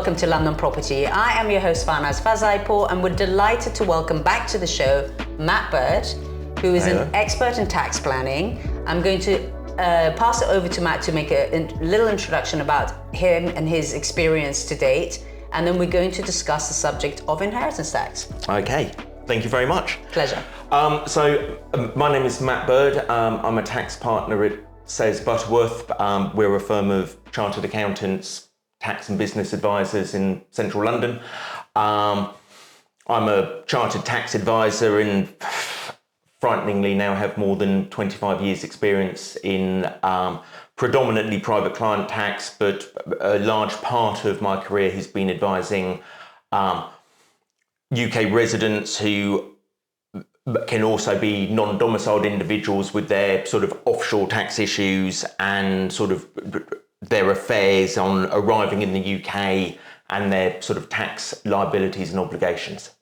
welcome to London Property. I am your host Farnaz Fazaipour, and we're delighted to welcome back to the show Matt Bird, who is an expert in tax planning. I'm going to pass it over to Matt to make a little introduction about him and his experience to date, and then we're going to discuss the subject of inheritance tax. Okay, thank you very much. Pleasure. My name is Matt Bird. I'm a tax partner at Sayers Butterworth. We're a firm of chartered accountants, tax and business advisors in central London. I'm a chartered tax advisor and frighteningly now have more than 25 years experience in predominantly private client tax, but a large part of my career has been advising UK residents who can also be non-domiciled individuals with their sort of offshore tax issues and sort of their affairs on arriving in the UK and their sort of tax liabilities and obligations.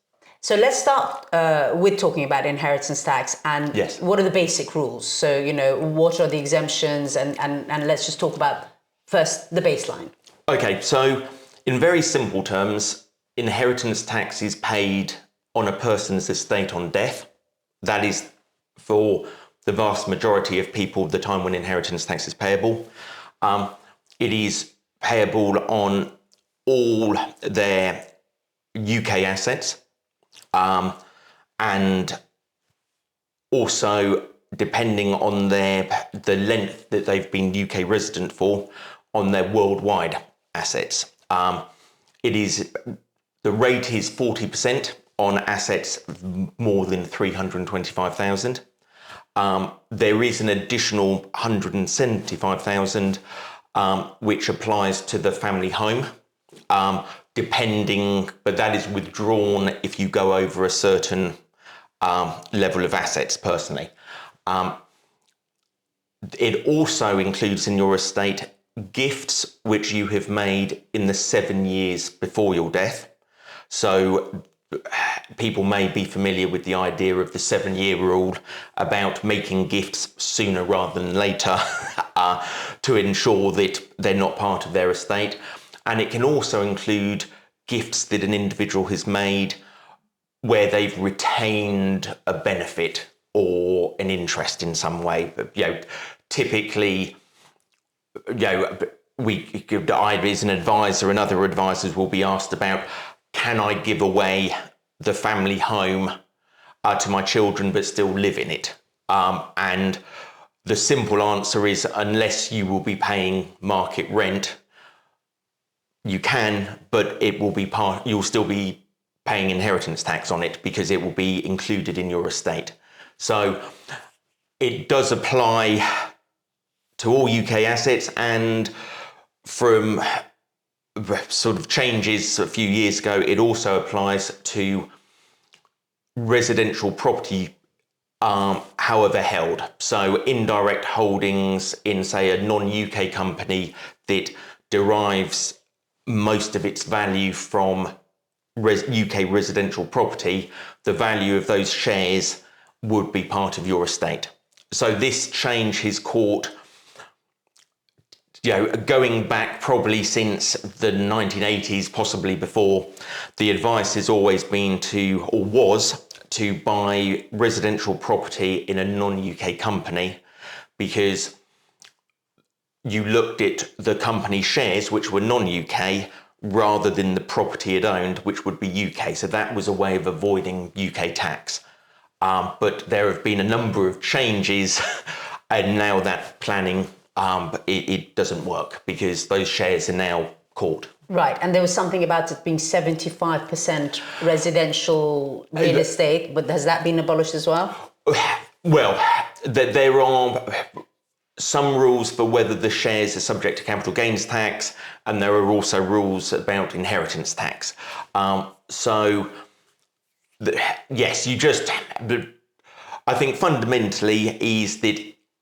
So let's start with talking about inheritance tax and what are the basic rules? So, what are the exemptions and let's just talk about first the baseline. Okay, so in very simple terms, inheritance tax is paid on a person's estate on death. That is for the vast majority of people the time when inheritance tax is payable. It is payable on all their UK assets and also depending on the length that they've been UK resident for on their worldwide assets. The rate is 40% on assets more than 325,000. There is an additional 175,000 which applies to the family home, but that is withdrawn if you go over a certain level of assets personally. It also includes in your estate gifts which you have made in the 7 years before your death. So people may be familiar with the idea of the 7-year rule about making gifts sooner rather than later to ensure that they're not part of their estate. And it can also include gifts that an individual has made where they've retained a benefit or an interest in some way. Typically, I as an advisor and other advisors will be asked about, can I give away the family home to my children but still live in it? And the simple answer is, unless you will be paying market rent, you can, but it will be you'll still be paying inheritance tax on it because it will be included in your estate. So it does apply to all UK assets, and from sort of changes a few years ago, it also applies to residential property, however held. So indirect holdings in, say, a non-UK company that derives most of its value from UK residential property, the value of those shares would be part of your estate. So this change has caught, going back probably since the 1980s, possibly before, the advice has always been to buy residential property in a non-UK company, because you looked at the company shares which were non-UK rather than the property it owned, which would be UK. So that was a way of avoiding UK tax. But there have been a number of changes and now that planning, it doesn't work because those shares are now caught. Right, and there was something about it being 75% residential real estate, but has that been abolished as well? Well, there are some rules for whether the shares are subject to capital gains tax, and there are also rules about inheritance tax. Yes, I think fundamentally is that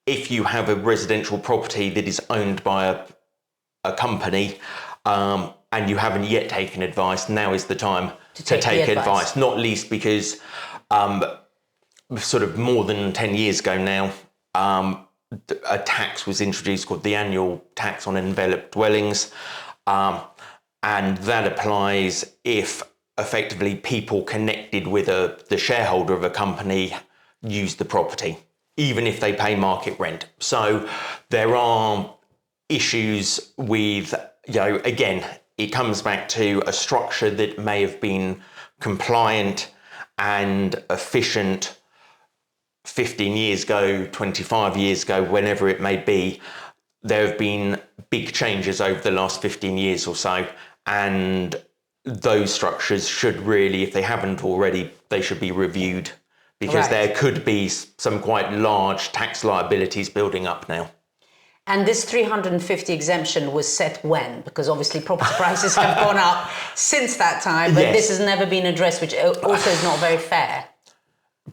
if you have a residential property that is owned by a company, and you haven't yet taken advice, now is the time to take advice, not least because sort of more than 10 years ago now, a tax was introduced called the annual tax on enveloped dwellings. And that applies if effectively people connected with the shareholder of a company use the property, even if they pay market rent. So there are issues with, again, it comes back to a structure that may have been compliant and efficient 15 years ago, 25 years ago, whenever it may be. There have been big changes over the last 15 years or so, and those structures should really, if they haven't already, they should be reviewed, because there could be some quite large tax liabilities building up now. And this 350 exemption was set when? Because obviously property prices have gone up since that time, but this has never been addressed, which also is not very fair.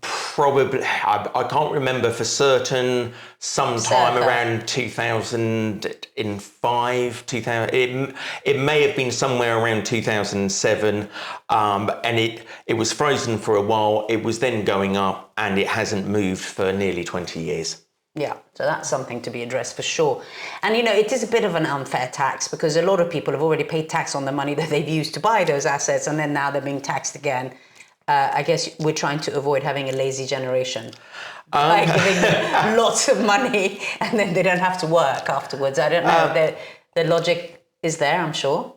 Probably, I can't remember for certain, sometime around 2005, 2000, it may have been somewhere around 2007, and it was frozen for a while. It was then going up, and it hasn't moved for nearly 20 years. Yeah, so that's something to be addressed for sure. And, it is a bit of an unfair tax, because a lot of people have already paid tax on the money that they've used to buy those assets, and then now they're being taxed again. I guess we're trying to avoid having a lazy generation by giving them lots of money, and then they don't have to work afterwards. I don't know. The logic is there, I'm sure.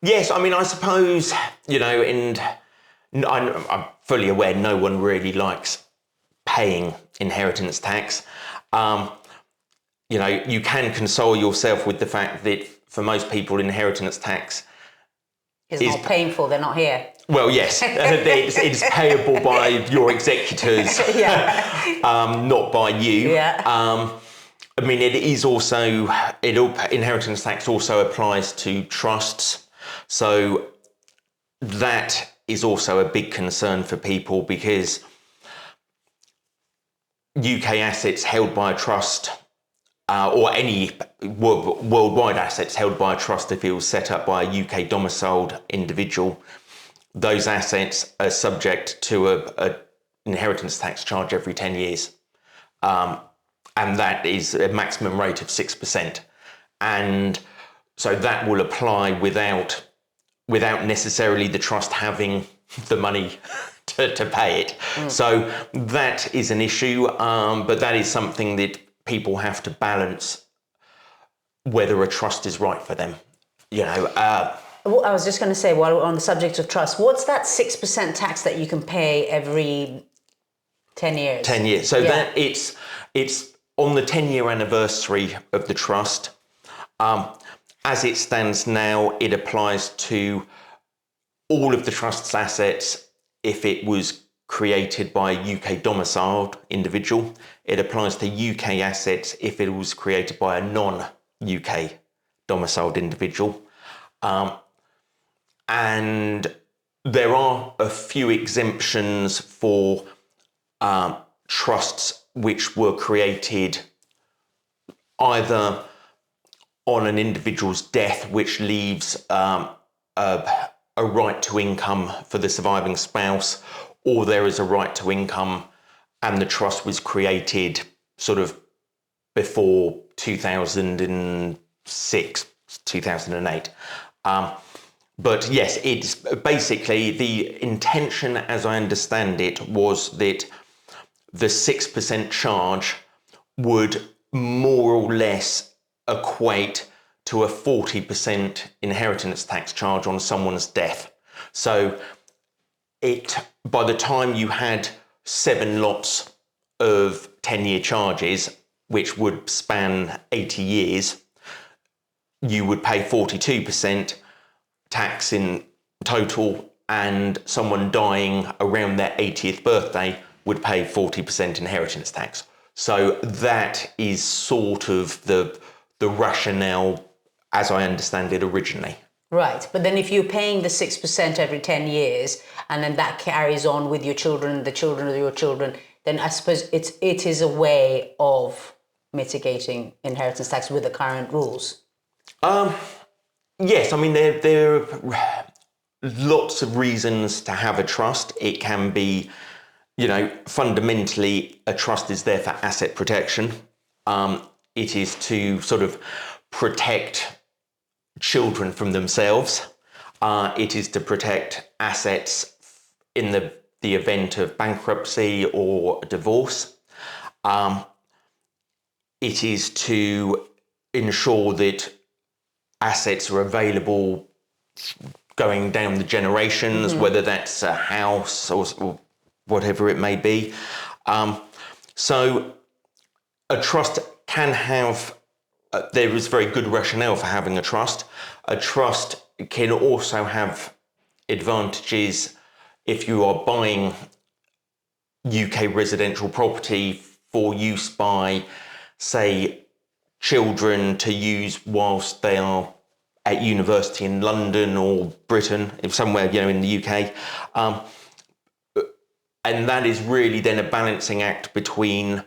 Yes, I mean, I suppose, and I'm fully aware no one really likes paying inheritance tax. You can console yourself with the fact that for most people, inheritance tax is not painful. They're not here. Well, yes, it's payable by your executors, not by you. Yeah. I mean, it is also, inheritance tax also applies to trusts. So that is also a big concern for people, because UK assets held by a trust, or any worldwide assets held by a trust, if it was set up by a UK domiciled individual, those assets are subject to a inheritance tax charge every 10 years. And that is a maximum rate of 6%. And so that will apply without necessarily the trust having the money to pay it. So that is an issue, but that is something that people have to balance, whether a trust is right for them. Well, I was just going to say, while we're on the subject of trust, what's that 6% tax that you can pay every 10 years? 10 years. So that it's on the 10-year anniversary of the trust. As it stands now, it applies to all of the trust's assets if it was created by a UK domiciled individual. It applies to UK assets if it was created by a non-UK domiciled individual. And there are a few exemptions for trusts which were created either on an individual's death, which leaves a right to income for the surviving spouse, or there is a right to income and the trust was created sort of before 2006, 2008. But yes, it's basically the intention, as I understand it, was that the 6% charge would more or less equate to a 40% inheritance tax charge on someone's death. So by the time you had 7 lots of 10-year charges, which would span 80 years, you would pay 42% tax in total, and someone dying around their 80th birthday would pay 40% inheritance tax. So that is sort of the rationale, as I understand it originally. Right, but then if you're paying the 6% every 10 years, and then that carries on with your children, the children of your children, then I suppose it is a way of mitigating inheritance tax with the current rules. Yes, I mean, there are lots of reasons to have a trust. It can be, fundamentally, a trust is there for asset protection. It is to sort of protect children from themselves. It is to protect assets in the event of bankruptcy or divorce. It is to ensure that assets are available going down the generations, whether that's a house or whatever it may be. So a trust can have, there is very good rationale for having a trust. A trust can also have advantages if you are buying UK residential property for use by, say, children to use whilst they are at university in London or Britain, if somewhere, in the UK. And that is really then a balancing act between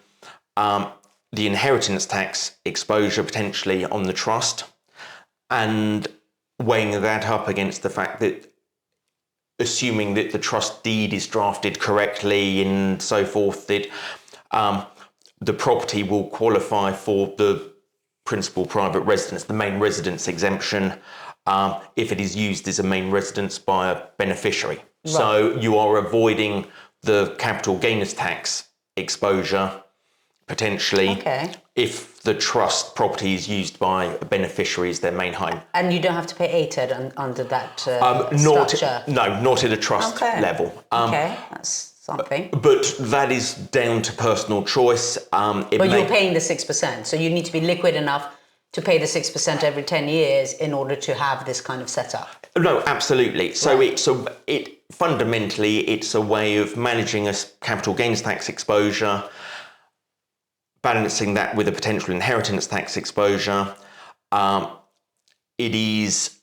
the inheritance tax exposure potentially on the trust and weighing that up against the fact that, assuming that the trust deed is drafted correctly and so forth, that the property will qualify for the principal private residence, the main residence exemption, if it is used as a main residence by a beneficiary. Right. So you are avoiding the capital gains tax exposure potentially if the trust property is used by a beneficiary as their main home. And you don't have to pay ATED under that structure? Not at a trust level. That's something. But that is down to personal choice. But you're paying the 6%, so you need to be liquid enough to pay the 6% every 10 years in order to have this kind of setup. No, absolutely. So it fundamentally, it's a way of managing a capital gains tax exposure, balancing that with a potential inheritance tax exposure. It is,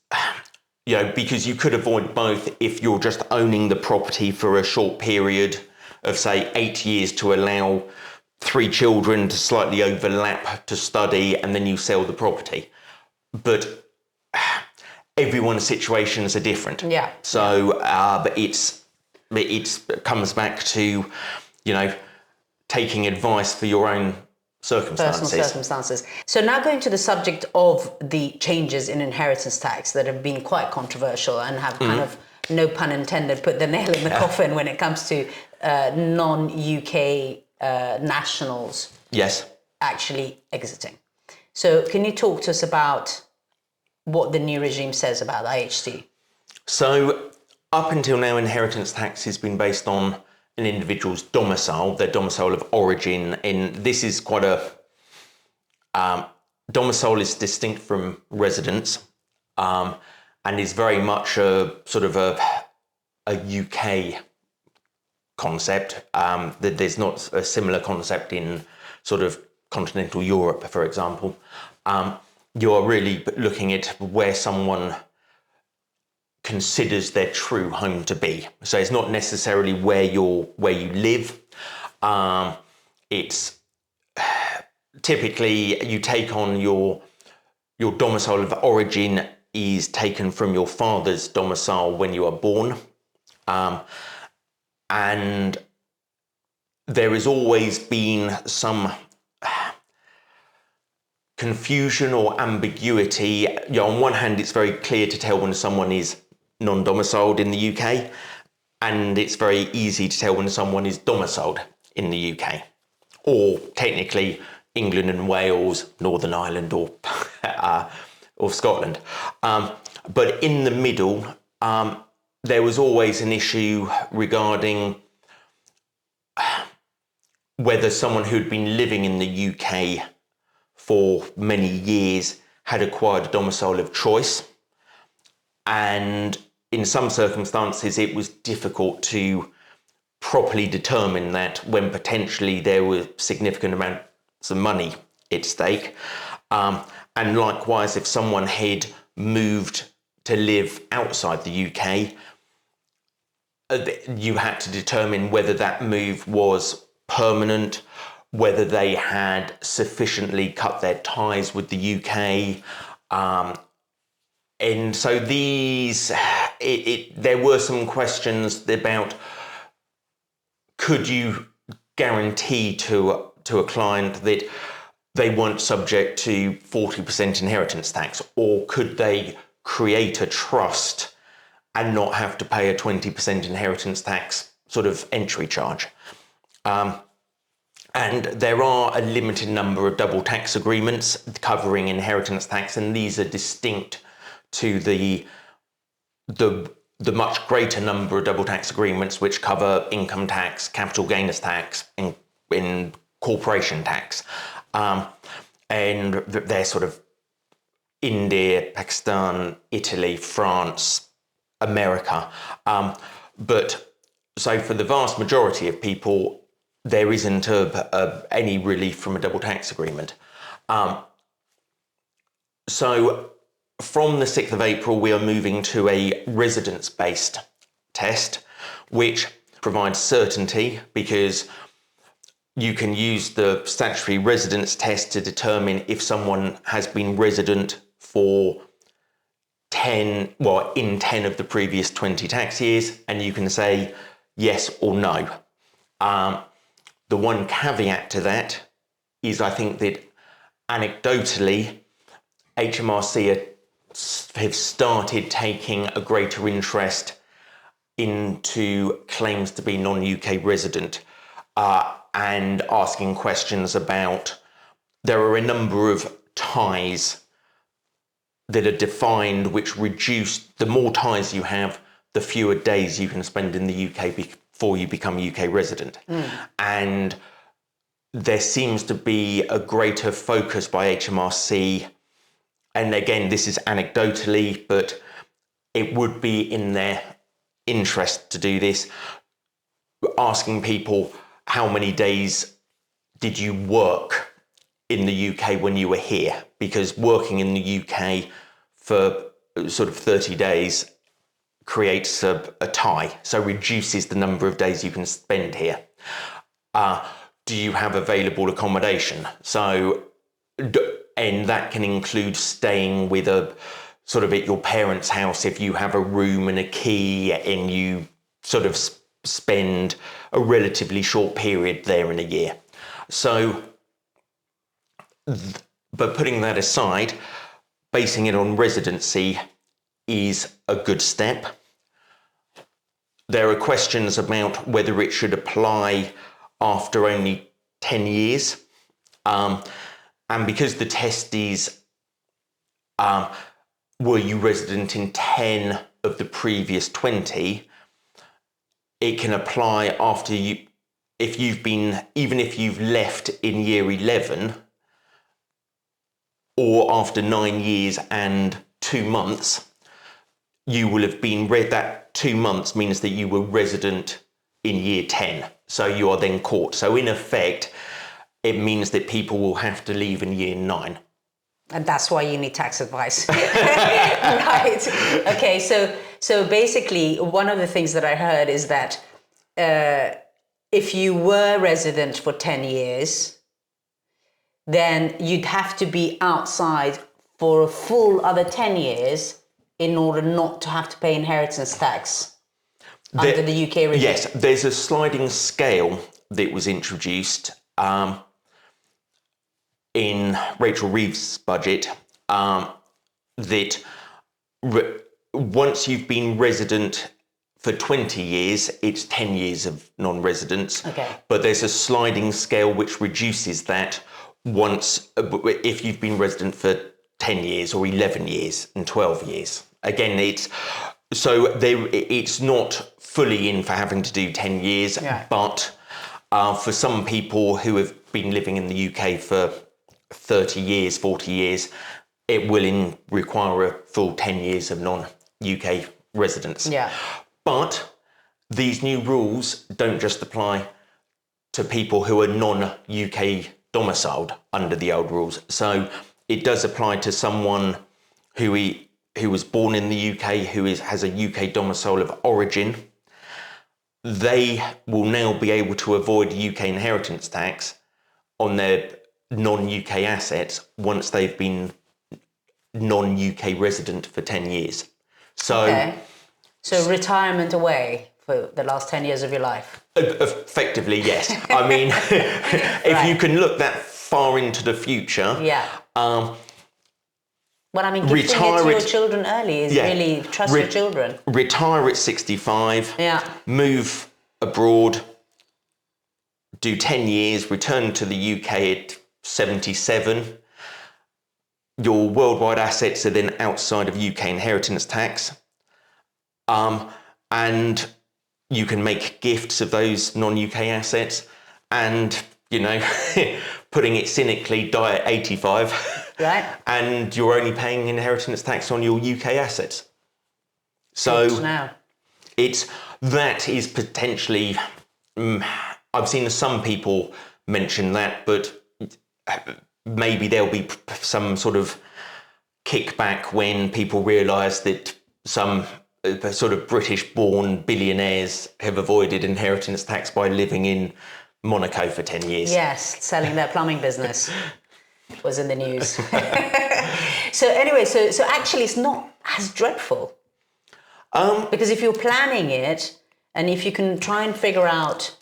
because you could avoid both if you're just owning the property for a short period of, say, 8 years to allow 3 children to slightly overlap to study, and then you sell the property. But everyone's situations are different. Yeah. So, but it comes back to, taking advice for your own circumstances. Personal circumstances. So now going to the subject of the changes in inheritance tax that have been quite controversial and have kind of, no pun intended, put the nail in the coffin when it comes to non-UK nationals actually exiting. So can you talk to us about what the new regime says about IHT? So up until now, inheritance tax has been based on an individual's domicile, their domicile of origin. And this is quite domicile is distinct from residence, and is very much a sort of a UK concept. There's not a similar concept in sort of continental Europe, for example. You're really looking at where someone considers their true home to be. So it's not necessarily where you live. It's typically you take on your domicile of origin is taken from your father's domicile when you are born. And there has always been some confusion or ambiguity. On one hand, it's very clear to tell when someone is non-domiciled in the UK, and it's very easy to tell when someone is domiciled in the UK, or technically England and Wales, Northern Ireland, or Scotland. But in the middle, there was always an issue regarding whether someone who'd been living in the UK for many years had acquired a domicile of choice. And in some circumstances, it was difficult to properly determine that when potentially there were significant amounts of money at stake. And likewise, if someone had moved to live outside the UK, you had to determine whether that move was permanent, whether they had sufficiently cut their ties with the UK. And so there were some questions about, could you guarantee to a client that they weren't subject to 40% inheritance tax? Or could they create a trust and not have to pay a 20% inheritance tax sort of entry charge? And there are a limited number of double tax agreements covering inheritance tax, and these are distinct to the much greater number of double tax agreements which cover income tax, capital gains tax, in corporation tax. And they're sort of India, Pakistan, Italy, France, America. But so for the vast majority of people, there isn't any relief from a double tax agreement. So from the 6th of April, we are moving to a residence-based test, which provides certainty because you can use the statutory residence test to determine if someone has been resident for in 10 of the previous 20 tax years, and you can say yes or no. The one caveat to that is I think that anecdotally, HMRC have started taking a greater interest into claims to be non-UK resident and asking questions about, there are a number of ties that are defined which reduce, the more ties you have, the fewer days you can spend in the UK before you become UK resident. And there seems to be a greater focus by HMRC, and again, this is anecdotally, but it would be in their interest to do this, asking people how many days did you work in the UK when you were here? Because working in the UK for sort of 30 days creates a tie, so reduces the number of days you can spend here. Do you have available accommodation? So, and that can include staying with sort of at your parents' house if you have a room and a key and you sort of spend a relatively short period there in a year. So, but putting that aside, basing it on residency is a good step. There are questions about whether it should apply after only 10 years. And because the test is, were you resident in 10 of the previous 20, it can apply after even if you've left in year 11, or after 9 years and 2 months, you will have been that 2 months means that you were resident in year 10. So you are then caught. So in effect, it means that people will have to leave in year 9. And that's why you need tax advice. Right. Okay, so basically one of the things that I heard is that if you were resident for 10 years, then you'd have to be outside for a full other 10 years in order not to have to pay inheritance tax under the UK regime. Yes, there's a sliding scale that was introduced in Rachel Reeves' budget that once you've been resident for 20 years, it's 10 years of non-residence. Okay. But there's a sliding scale which reduces that if you've been resident for 10 years or 11 years and 12 years. Again, it's not fully in for having to do 10 years, but for some people who have been living in the UK for 30 years, 40 years, it will require a full 10 years of non-UK residence. Yeah. But these new rules don't just apply to people who are non-UK domiciled under the old rules. So it does apply to someone who was born in the UK, who has a UK domicile of origin. They will now be able to avoid UK inheritance tax on their non-UK assets once they've been non-UK resident for 10 years. So, So retirement away for the last 10 years of your life? Effectively, yes. I mean, if you can look that far into the future. Yeah. Well, I mean, gifting it to your children early is really trust your children. Retire at 65. Yeah. Move abroad. Do 10 years. Return to the UK at 77. Your worldwide assets are then outside of UK inheritance tax. And you can make gifts of those non-UK assets. And, you know, putting it cynically, die at 85. Right. And you're only paying inheritance tax on your UK assets. So that is potentially, I've seen some people mention that, but maybe there'll be some sort of kickback when people realise that some sort of British-born billionaires have avoided inheritance tax by living in Monaco for 10 years. Yes, selling their plumbing business was in the news. So anyway, so actually it's not as dreadful. Because if you're planning it, and if you can try and figure out,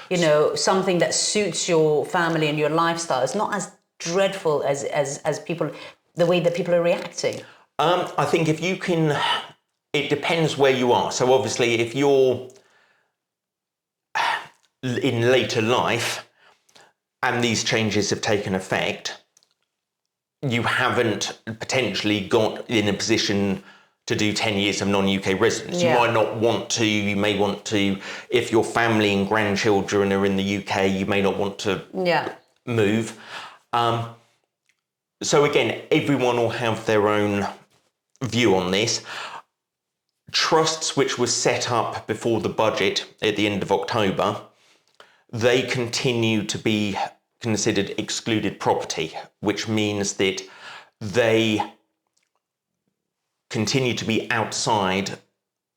you know, something that suits your family and your lifestyle, it's not as dreadful as people, the way that people are reacting. I think if you can, it depends where you are. So obviously if you're in later life and these changes have taken effect, you haven't potentially got in a position to do 10 years of non-UK residence. Yeah. You might not want to, you may want to, if your family and grandchildren are in the UK, you may not want to move. So again, everyone will have their own view on this. Trusts which were set up before the budget at the end of October, they continue to be considered excluded property, which means that they continue to be outside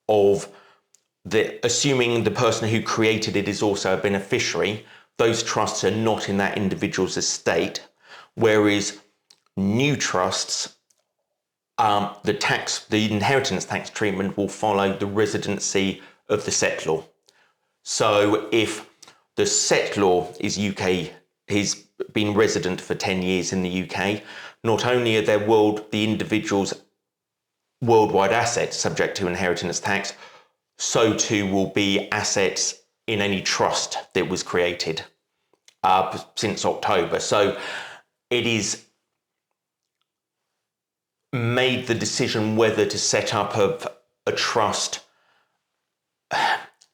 of assuming the person who created it is also a beneficiary, those trusts are not in that individual's estate, whereas new trusts, the inheritance tax treatment will follow the residency of the settlor. So if the settlor is UK, he's been resident for 10 years in the UK, not only are the individual's worldwide assets subject to inheritance tax, so too will be assets in any trust that was created since October. So it is made the decision whether to set up a trust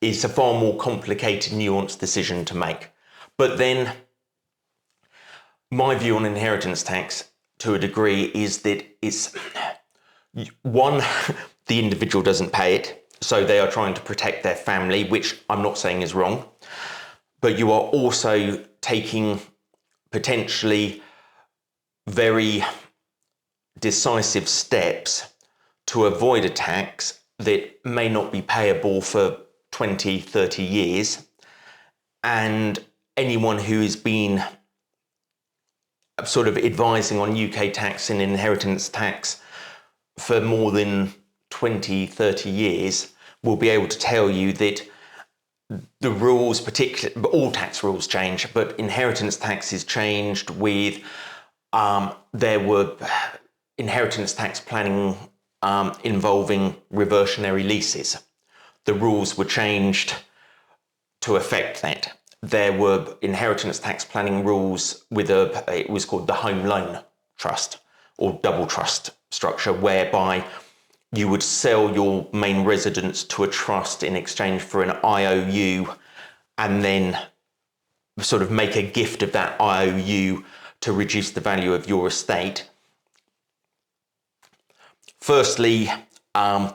is a far more complicated, nuanced decision to make. But then my view on inheritance tax to a degree is that it's one, the individual doesn't pay it, so they are trying to protect their family, which I'm not saying is wrong, but you are also taking potentially very decisive steps to avoid a tax that may not be payable for 20, 30 years. And anyone who has been sort of advising on UK tax and inheritance tax for more than 20, 30 years will be able to tell you that the rules, particularly all tax rules change, but inheritance tax is changed with, there were inheritance tax planning involving reversionary leases. The rules were changed to affect that. There were inheritance tax planning rules with it was called the home loan trust or double trust structure, whereby you would sell your main residence to a trust in exchange for an IOU and then sort of make a gift of that IOU to reduce the value of your estate. Firstly, and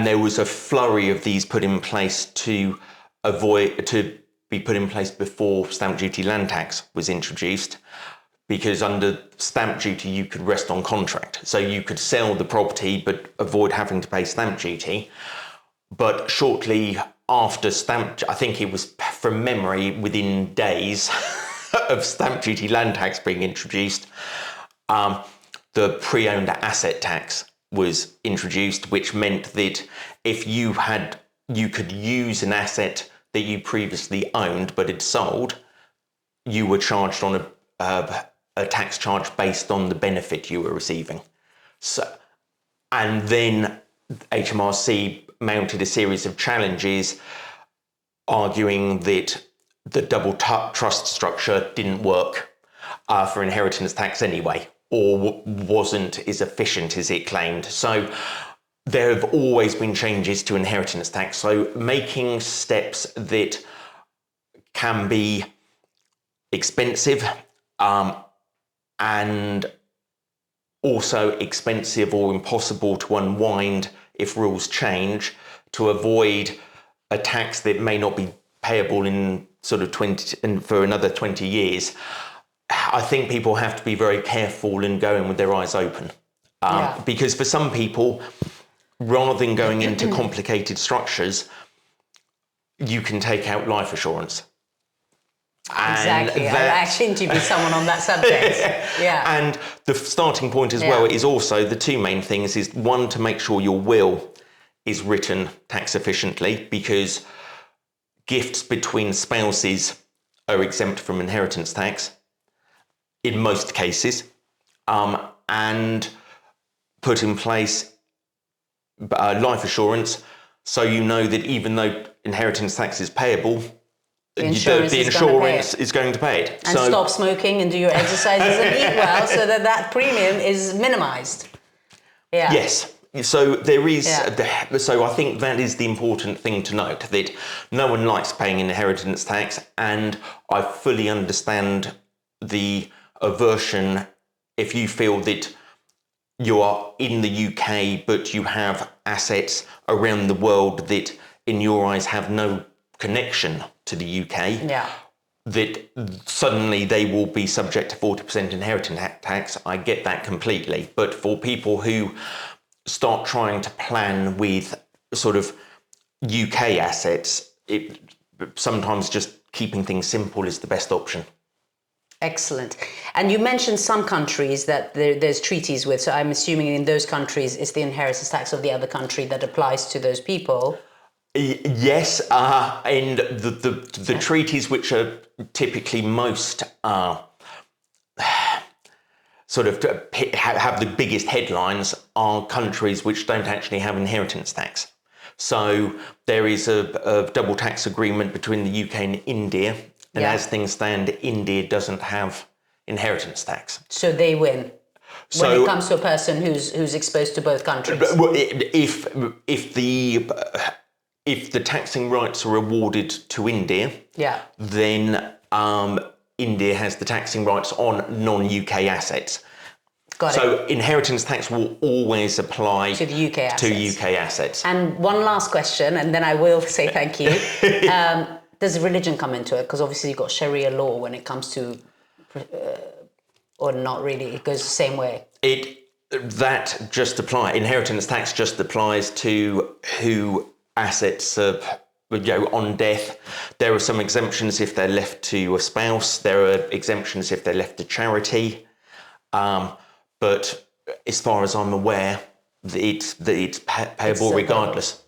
there was a flurry of these put in place to be put in place before stamp duty land tax was introduced, because under stamp duty you could rest on contract. So you could sell the property but avoid having to pay stamp duty. But shortly after I think it was from memory within days of stamp duty land tax being introduced, the pre-owned asset tax was introduced, which meant that if you could use an asset that you previously owned but had sold, you were charged on a tax charge based on the benefit you were receiving. So, and then HMRC mounted a series of challenges arguing that the double trust structure didn't work for inheritance tax anyway, or wasn't as efficient as it claimed. So there have always been changes to inheritance tax. So making steps that can be expensive and also expensive or impossible to unwind if rules change, to avoid a tax that may not be payable in sort of 20 and for another 20 years. I think people have to be very careful and go in with their eyes open. Because for some people, rather than going into complicated structures, you can take out life assurance. Exactly. I actually interviewed someone on that subject. Yeah. And the starting point as well is also the two main things is one, to make sure your will is written tax efficiently, because gifts between spouses are exempt from inheritance tax in most cases, and put in place life assurance, so you know that even though inheritance tax is payable, the insurance is going to pay it. And stop smoking and do your exercises and eat well, so that premium is minimised. Yeah. Yes. So there is. So I think that is the important thing to note, that no one likes paying inheritance tax, and I fully understand the aversion if you feel that you are in the UK but you have assets around the world that in your eyes have no connection to the UK, that suddenly they will be subject to 40% inheritance tax. I get that completely. But for people who start trying to plan with sort of UK assets, sometimes just keeping things simple is the best option. Excellent. And you mentioned some countries that there's treaties with, so I'm assuming in those countries it's the inheritance tax of the other country that applies to those people. Yes, and the treaties which are typically most sort of have the biggest headlines are countries which don't actually have inheritance tax. So there is a double tax agreement between the UK and India, and as things stand, India doesn't have inheritance tax. So they win. So, when it comes to a person who's exposed to both countries. If the taxing rights are awarded to India, then India has the taxing rights on non-UK assets. So inheritance tax will always apply to the UK assets. And one last question, and then I will say thank you. Does religion come into it? Because obviously you've got Sharia law when it comes to, or not really, it goes the same way. That just applies. Inheritance tax just applies to who assets on death. There are some exemptions if they're left to a spouse. There are exemptions if they're left to charity. But as far as I'm aware, it's payable regardless.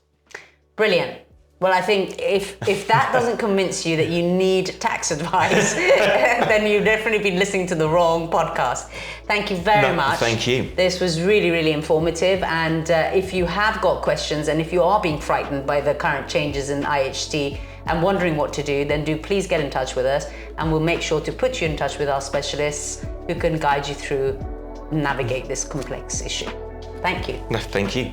Brilliant. Well, I think if that doesn't convince you that you need tax advice, then you've definitely been listening to the wrong podcast. Thank you very much. Thank you. This was really, really informative. And if you have got questions, and if you are being frightened by the current changes in IHT and wondering what to do, then do please get in touch with us, and we'll make sure to put you in touch with our specialists who can guide you through navigate this complex issue. Thank you. Thank you.